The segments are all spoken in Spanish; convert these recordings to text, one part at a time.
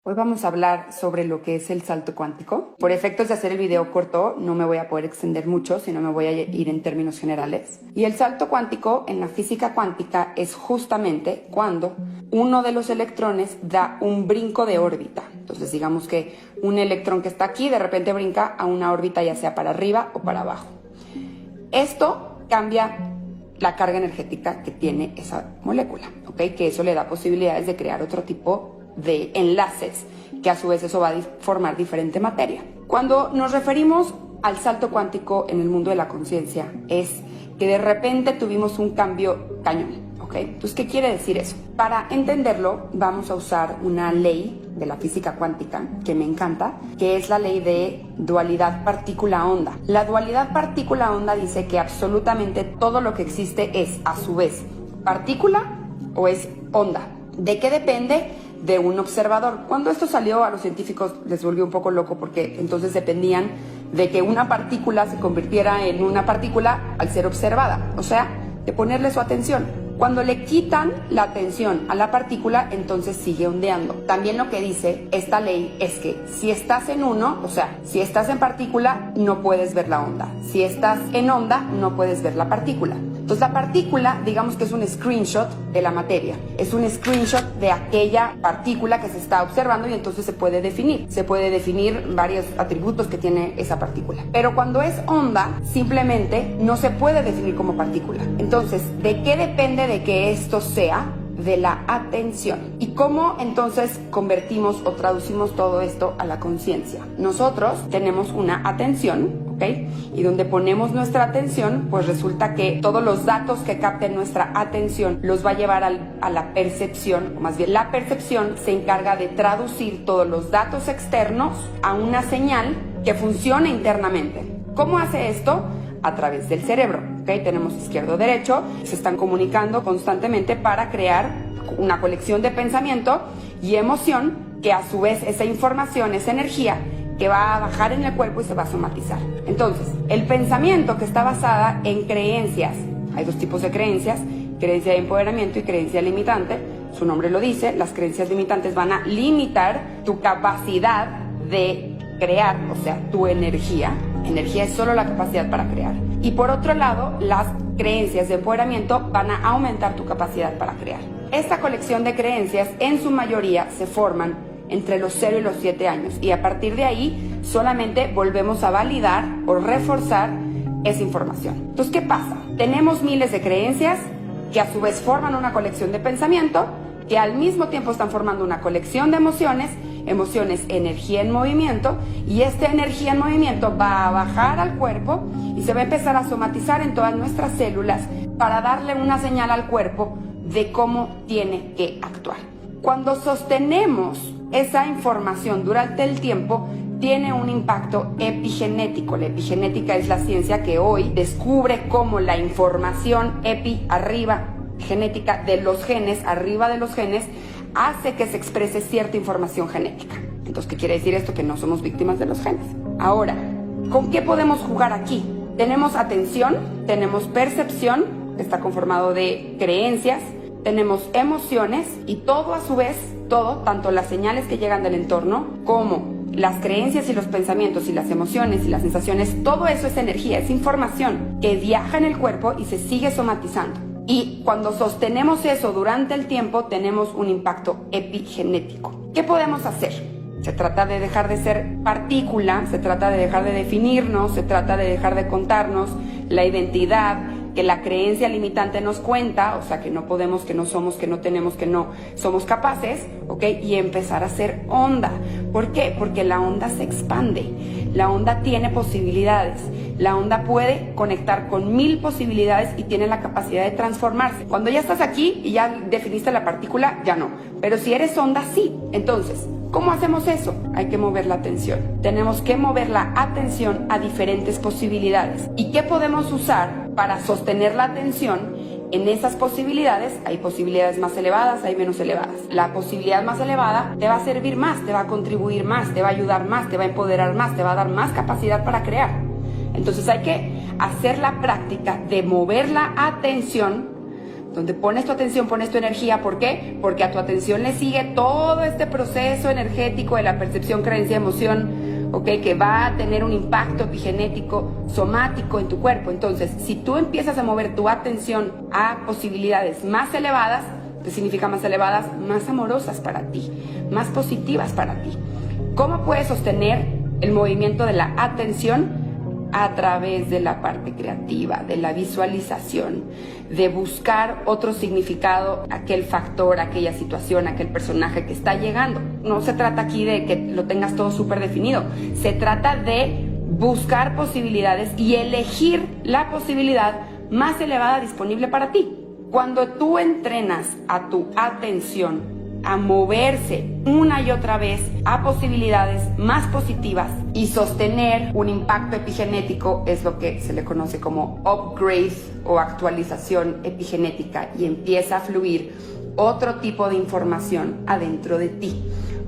Hoy vamos a hablar sobre lo que es el salto cuántico. Por efectos de hacer el video corto, no me voy a poder extender mucho, sino me voy a ir en términos generales. Y el salto cuántico en la física cuántica es justamente cuando uno de los electrones da un brinco de órbita. Entonces digamos que un electrón que está aquí de repente brinca a una órbita ya sea para arriba o para abajo. Esto cambia la carga energética que tiene esa molécula, ¿ok? Que eso le da posibilidades de crear otro tipo de enlaces, que a su vez eso va a formar diferente materia. Cuando nos referimos al salto cuántico en el mundo de la conciencia, es que de repente tuvimos un cambio cañón, ¿ok? Entonces, ¿qué quiere decir eso? Para entenderlo, vamos a usar una ley de la física cuántica que me encanta, que es la ley de dualidad partícula-onda. La dualidad partícula-onda dice que absolutamente todo lo que existe es, a su vez, partícula o es onda. ¿De qué depende? De un observador. Cuando esto salió, a los científicos les volvió un poco loco porque entonces dependían de que una partícula se convirtiera en una partícula al ser observada, o sea, de ponerle su atención. Cuando le quitan la atención a la partícula, entonces sigue ondeando. También lo que dice esta ley es que si estás en uno, o sea, si estás en partícula, no puedes ver la onda. Si estás en onda, no puedes ver la partícula. Entonces la partícula, digamos que es un screenshot de la materia, es un screenshot de aquella partícula que se está observando y entonces se puede definir. Se puede definir varios atributos que tiene esa partícula. Pero cuando es onda, simplemente no se puede definir como partícula. Entonces, ¿de qué depende de que esto sea? De la atención. ¿Y cómo entonces convertimos o traducimos todo esto a la conciencia? Nosotros tenemos una atención, ¿ok? Y donde ponemos nuestra atención, pues resulta que todos los datos que capten nuestra atención los va a llevar a la percepción, o más bien la percepción se encarga de traducir todos los datos externos a una señal que funcione internamente. ¿Cómo hace esto? A través del cerebro, ¿ok? Tenemos izquierdo-derecho, se están comunicando constantemente para crear una colección de pensamiento y emoción que a su vez esa información, esa energía que va a bajar en el cuerpo y se va a somatizar. Entonces, el pensamiento que está basada en creencias, hay dos tipos de creencias, creencia de empoderamiento y creencia limitante, su nombre lo dice, las creencias limitantes van a limitar tu capacidad de crear, o sea, tu energía. Energía es solo la capacidad para crear. Y por otro lado, las creencias de empoderamiento van a aumentar tu capacidad para crear. Esta colección de creencias, en su mayoría, se forman entre los 0 y los 7 años. Y a partir de ahí, solamente volvemos a validar o reforzar esa información. Entonces, ¿qué pasa? Tenemos miles de creencias que a su vez forman una colección de pensamiento, que al mismo tiempo están formando una colección de emociones, energía en movimiento, y esta energía en movimiento va a bajar al cuerpo y se va a empezar a somatizar en todas nuestras células para darle una señal al cuerpo de cómo tiene que actuar. Cuando sostenemos esa información durante el tiempo, tiene un impacto epigenético. La epigenética es la ciencia que hoy descubre cómo la información arriba, genética de los genes, arriba de los genes, hace que se exprese cierta información genética. Entonces, ¿qué quiere decir esto? Que no somos víctimas de los genes. Ahora, ¿con qué podemos jugar aquí? Tenemos atención, tenemos percepción, que está conformado de creencias, tenemos emociones y todo a su vez, tanto las señales que llegan del entorno como las creencias y los pensamientos y las emociones y las sensaciones, todo eso es energía, es información que viaja en el cuerpo y se sigue somatizando. Y cuando sostenemos eso durante el tiempo, tenemos un impacto epigenético. ¿Qué podemos hacer? Se trata de dejar de ser partícula, se trata de dejar de definirnos, se trata de dejar de contarnos la identidad que la creencia limitante nos cuenta, o sea, que no podemos, que no somos, que no tenemos, que no somos capaces, ¿ok? Y empezar a ser onda. ¿Por qué? Porque la onda se expande, la onda tiene posibilidades, la onda puede conectar con 1000 posibilidades y tiene la capacidad de transformarse. Cuando ya estás aquí y ya definiste la partícula, ya no. Pero si eres onda, sí. Entonces, ¿cómo hacemos eso? Hay que mover la atención. Tenemos que mover la atención a diferentes posibilidades. ¿Y qué podemos usar para sostener la atención en esas posibilidades? Hay posibilidades más elevadas, hay menos elevadas. La posibilidad más elevada te va a servir más, te va a contribuir más, te va a ayudar más, te va a empoderar más, te va a dar más capacidad para crear. Entonces hay que hacer la práctica de mover la atención donde pones tu atención, pones tu energía. ¿Por qué? Porque a tu atención le sigue todo este proceso energético de la percepción, creencia, emoción, ¿okay? Que va a tener un impacto epigenético, somático en tu cuerpo. Entonces, si tú empiezas a mover tu atención a posibilidades más elevadas, ¿qué significa más elevadas? Más amorosas para ti, más positivas para ti. ¿Cómo puedes sostener el movimiento de la atención? A través de la parte creativa, de la visualización, de buscar otro significado, aquel factor, aquella situación, aquel personaje que está llegando. No se trata aquí de que lo tengas todo súper definido, se trata de buscar posibilidades y elegir la posibilidad más elevada disponible para ti. Cuando tú entrenas a tu atención a moverse una y otra vez a posibilidades más positivas y sostener un impacto epigenético, es lo que se le conoce como upgrade o actualización epigenética, y empieza a fluir otro tipo de información adentro de ti,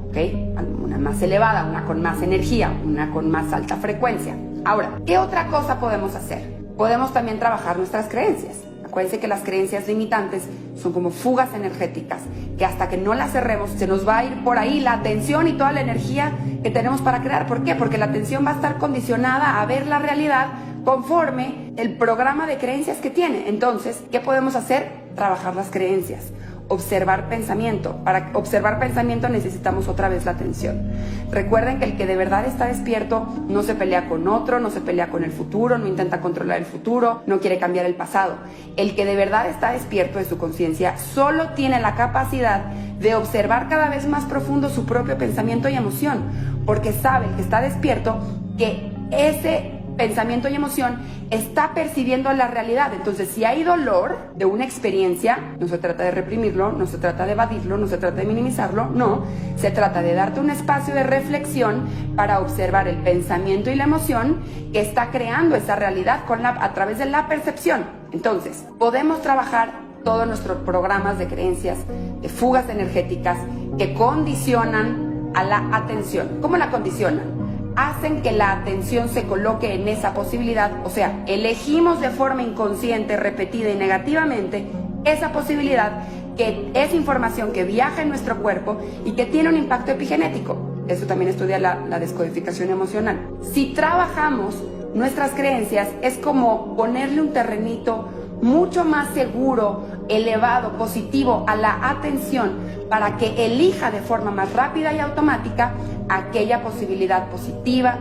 ¿okay? Una más elevada, una con más energía, una con más alta frecuencia. Ahora, ¿qué otra cosa podemos hacer? Podemos también trabajar nuestras creencias. Acuérdense que las creencias limitantes son como fugas energéticas, que hasta que no las cerremos se nos va a ir por ahí la atención y toda la energía que tenemos para crear. ¿Por qué? Porque la atención va a estar condicionada a ver la realidad conforme el programa de creencias que tiene. Entonces, ¿qué podemos hacer? Trabajar las creencias. Observar pensamiento. Para observar pensamiento necesitamos otra vez la atención. Recuerden que el que de verdad está despierto no se pelea con otro, no se pelea con el futuro, no intenta controlar el futuro, no quiere cambiar el pasado. El que de verdad está despierto de su conciencia solo tiene la capacidad de observar cada vez más profundo su propio pensamiento y emoción, porque sabe, el que está despierto, que ese pensamiento y emoción está percibiendo la realidad. Entonces, si hay dolor de una experiencia, no se trata de reprimirlo, no se trata de evadirlo, no se trata de minimizarlo, no, se trata de darte un espacio de reflexión para observar el pensamiento y la emoción que está creando esa realidad a través de la percepción. Entonces, podemos trabajar todos nuestros programas de creencias, de fugas energéticas que condicionan a la atención. ¿Cómo la condicionan? Hacen que la atención se coloque en esa posibilidad, o sea, elegimos de forma inconsciente, repetida y negativamente esa posibilidad, que es información que viaja en nuestro cuerpo y que tiene un impacto epigenético. Eso también estudia la descodificación emocional. Si trabajamos nuestras creencias, es como ponerle un terrenito mucho más seguro, elevado, positivo a la atención para que elija de forma más rápida y automática aquella posibilidad positiva,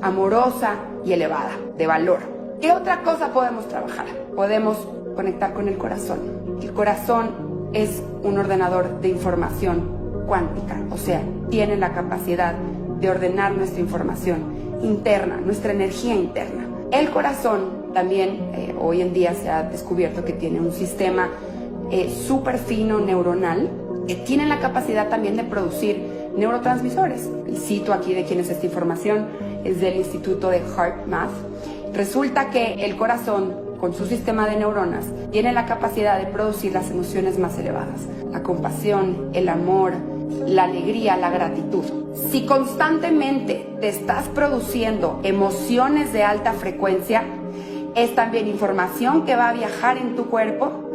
amorosa y elevada, de valor. ¿Qué otra cosa podemos trabajar? Podemos conectar con el corazón. El corazón es un ordenador de información cuántica, o sea, tiene la capacidad de ordenar nuestra información interna, nuestra energía interna. El corazón también hoy en día se ha descubierto que tiene un sistema súper fino neuronal que tiene la capacidad también de producir neurotransmisores. Y cito aquí de quién es esta información, es del Instituto de HeartMath. Resulta que el corazón, con su sistema de neuronas, tiene la capacidad de producir las emociones más elevadas: la compasión, el amor, la alegría, la gratitud. Si constantemente te estás produciendo emociones de alta frecuencia, es también información que va a viajar en tu cuerpo,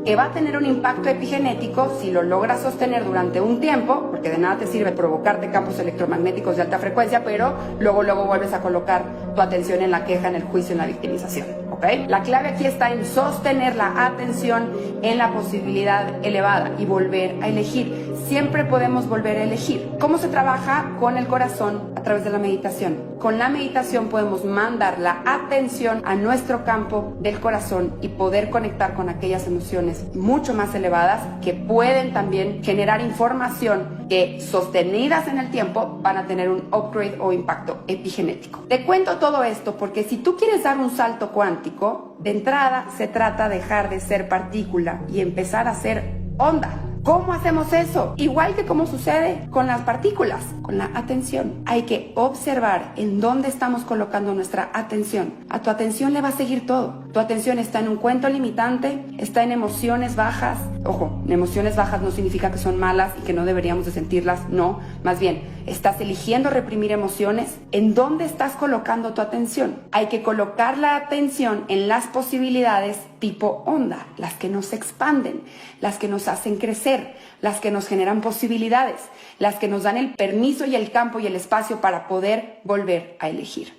que va a tener un impacto epigenético si lo logras sostener durante un tiempo, porque de nada te sirve provocarte campos electromagnéticos de alta frecuencia, pero luego vuelves a colocar tu atención en la queja, en el juicio, en la victimización, ¿ok? La clave aquí está en sostener la atención en la posibilidad elevada y volver a elegir. Siempre podemos volver a elegir. ¿Cómo se trabaja con el corazón? A través de la meditación. Con la meditación podemos mandar la atención a nuestro campo del corazón y poder conectar con aquellas emociones mucho más elevadas que pueden también generar información que, sostenidas en el tiempo, van a tener un upgrade o impacto epigenético. Te cuento todo esto porque si tú quieres dar un salto cuántico, de entrada se trata de dejar de ser partícula y empezar a ser onda. ¿Cómo hacemos eso? Igual que como sucede con las partículas, con la atención. Hay que observar en dónde estamos colocando nuestra atención. A tu atención le va a seguir todo. Tu atención está en un cuento limitante, está en emociones bajas. Ojo, emociones bajas no significa que son malas y que no deberíamos de sentirlas, no. Más bien, estás eligiendo reprimir emociones. ¿En dónde estás colocando tu atención? Hay que colocar la atención en las posibilidades tipo onda, las que nos expanden, las que nos hacen crecer, las que nos generan posibilidades, las que nos dan el permiso y el campo y el espacio para poder volver a elegir.